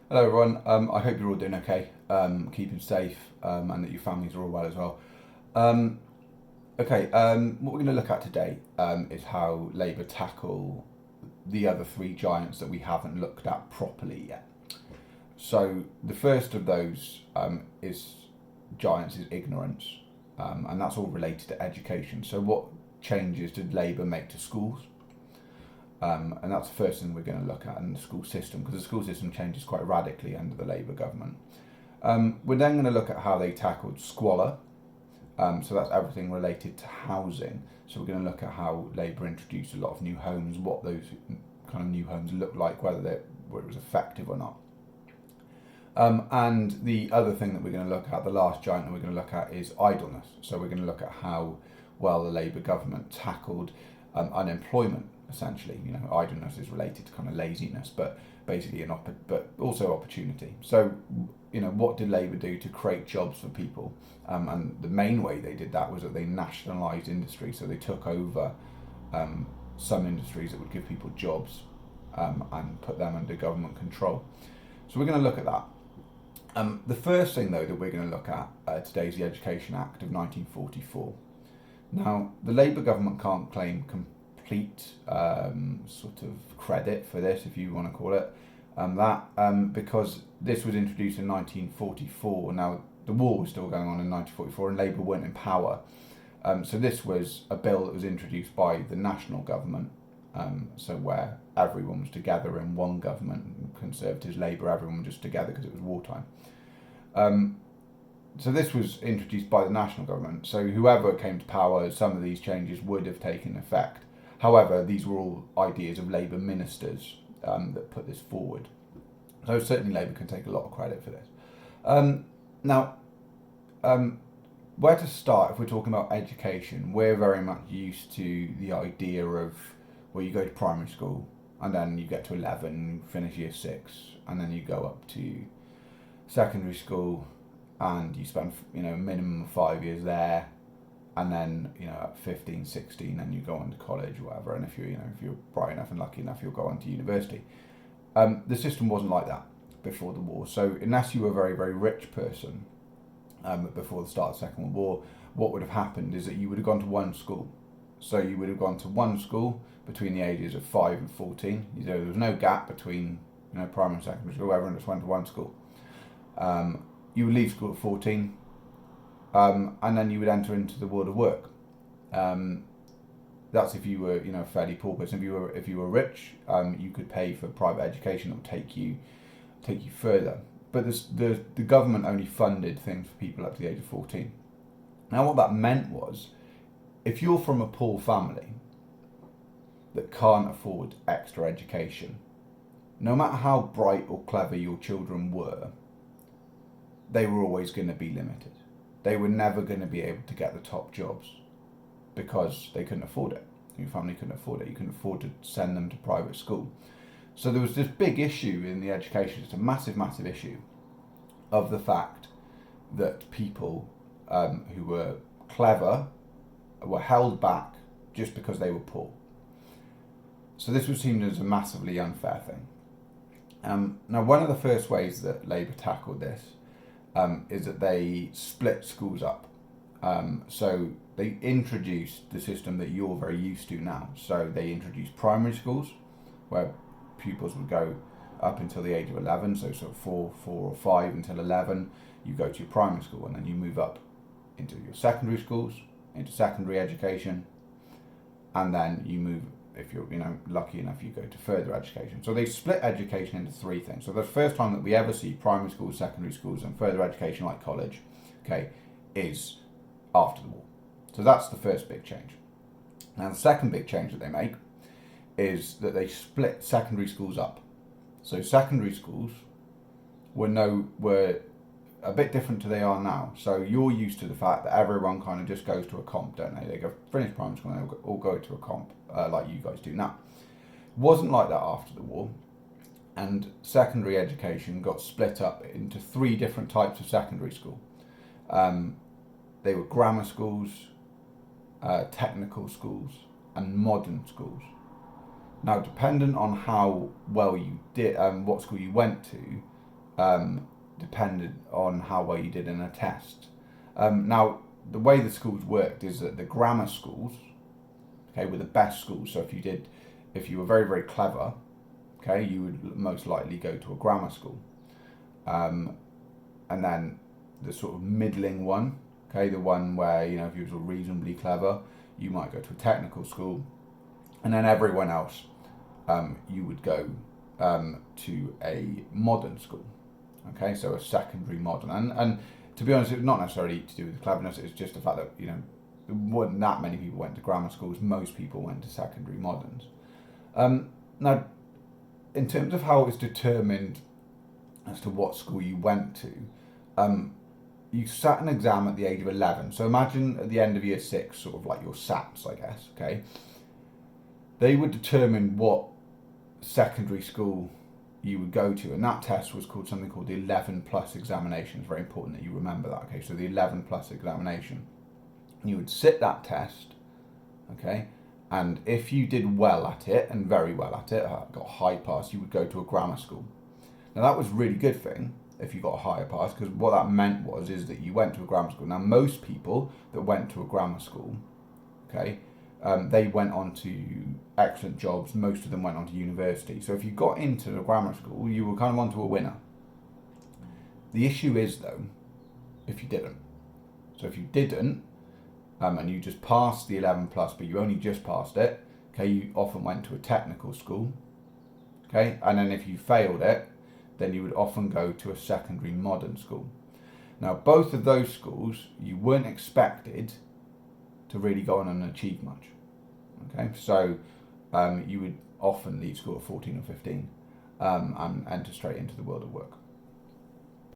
Hello everyone, I hope you're all doing okay, keeping safe, and that your families are all well as well. Um, what we're going to look at today is how Labour tackle the other three giants that we haven't looked at properly yet. So the first of those is giants is ignorance, and that's all related to education. So what changes did Labour make to schools? And that's the first thing we're going to look at in the school system, because the school system changes quite radically under the Labour government. We're then going to look at how they tackled squalor, so that's everything related to housing. So we're going to look at how Labour introduced a lot of new homes, what those kind of new homes look like, whether it was effective or not. And the other thing that we're going to look at, the last giant that we're going to look at, is idleness. So we're going to look at how well the Labour government tackled unemployment. Essentially, idleness is related to kind of laziness, but basically but also opportunity. So, what did Labour do to create jobs for people? And the main way they did that was that they nationalised industry. So they took over some industries that would give people jobs and put them under government control. So we're going to look at that. The first thing, though, that we're going to look at today is the Education Act of 1944. Now, the Labour government can't claim complete sort of credit for this, if you want to call it because this was introduced in 1944. Now, the war was still going on in 1944 and Labour weren't in power. So this was a bill that was introduced by the national government, so where everyone was together in one government, Conservatives, Labour, everyone was just together because it was wartime. So this was introduced by the national government. So whoever came to power, some of these changes would have taken effect. However, these were all ideas of Labour ministers that put this forward. So certainly Labour can take a lot of credit for this. Where to start if we're talking about education? We're very much used to the idea of where you go to primary school and then you get to 11, finish year 6, and then you go up to secondary school and you spend a minimum of 5 years there, and then at 15, 16, and you go on to college or whatever. And if you're bright enough and lucky enough, you'll go on to university. The system wasn't like that before the war. So unless you were a very, very rich person before the start of the Second World War, what would have happened is that you would have gone to one school. So you would have gone to one school between the ages of 5 and 14. There was no gap between primary and secondary school. Everyone just went to one school. You would leave school at 14. And then you would enter into the world of work. That's if you were, a fairly poor person. If you were rich, you could pay for private education that would take you further. But the government only funded things for people up to the age of 14. Now, what that meant was, if you're from a poor family that can't afford extra education, no matter how bright or clever your children were, they were always going to be limited. They were never going to be able to get the top jobs because they couldn't afford it. Your family couldn't afford it. You couldn't afford to send them to private school. So there was this big issue in the education, it's a massive, massive issue, of the fact that people who were clever were held back just because they were poor. So this was seen as a massively unfair thing. Now, one of the first ways that Labour tackled this is that they split schools up. So they introduced the system that you're very used to now. So they introduced primary schools, where pupils would go up until the age of 11, so sort of 4 or 5 until 11. You go to your primary school, and then you move up into your secondary schools, into secondary education, and then you move, if you're lucky enough, you go to further education. So they split education into three things. So the first time that we ever see primary schools, secondary schools, and further education like college, is after the war. So that's the first big change. Now the second big change that they make is that they split secondary schools up. So secondary schools were a bit different to they are now. So you're used to the fact that everyone kind of just goes to a comp, don't they? They go finish primary school and they all go to a comp like you guys do now. It wasn't like that after the war, and secondary education got split up into three different types of secondary school. They were grammar schools, technical schools, and modern schools. Now, dependent on how well you did, what school you went to, depended on how well you did in a test. Now, the way the schools worked is that the grammar schools, okay, were the best schools. So if you were very, very clever, okay, you would most likely go to a grammar school. And then the sort of middling one, okay, the one where, if you were reasonably clever, you might go to a technical school. And then everyone else, you would go to a modern school, okay, so a secondary modern. And to be honest, it's not necessarily to do with the cleverness, it's just the fact that, there weren't that many people went to grammar schools, most people went to secondary moderns. Now, in terms of how it was determined as to what school you went to, you sat an exam at the age of 11. So imagine at the end of year 6, sort of like your SATs, I guess, okay? They would determine what secondary school you would go to, and that test was called something called the 11 plus examination. It's very important that you remember that, okay? So the 11 plus examination. You would sit that test, okay? And if you did well at it, and very well at it, got a high pass, you would go to a grammar school. Now that was a really good thing if you got a higher pass, because what that meant is that you went to a grammar school. Now most people that went to a grammar school, okay, they went on to excellent jobs. Most of them went on to university. So if you got into the grammar school, you were kind of onto a winner. The issue is though, if you didn't. So if you didn't, and you just passed the 11 plus, but you only just passed it, okay, you often went to a technical school, okay, and then if you failed it, then you would often go to a secondary modern school. Now, both of those schools, you weren't expected to really go on and achieve much, okay, so you would often leave school at 14 or 15 and enter straight into the world of work.